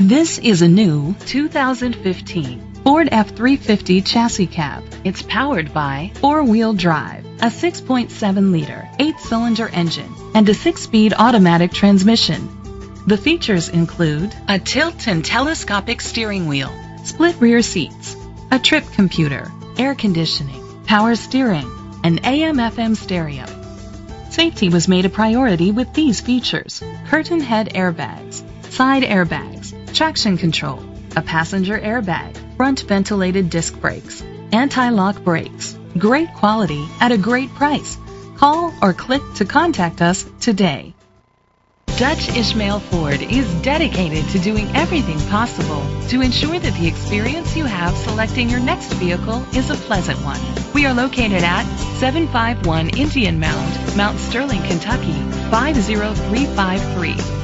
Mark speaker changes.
Speaker 1: This is a new 2015 Ford F-350 chassis cab. It's powered by four-wheel drive, a 6.7-liter, 8-cylinder engine, and a 6-speed automatic transmission. The features include a tilt and telescopic steering wheel, split rear seats, a trip computer, air conditioning, power steering, and AM/FM stereo. Safety was made a priority with these features: curtain head airbags, side airbags, traction control, a passenger airbag, front ventilated disc brakes, anti-lock brakes. Great quality at a great price. Call or click to contact us today. Dutch Ishmael Ford is dedicated to doing everything possible to ensure that the experience you have selecting your next vehicle is a pleasant one. We are located at 751 Indian Mound, Mount Sterling, Kentucky, 50353.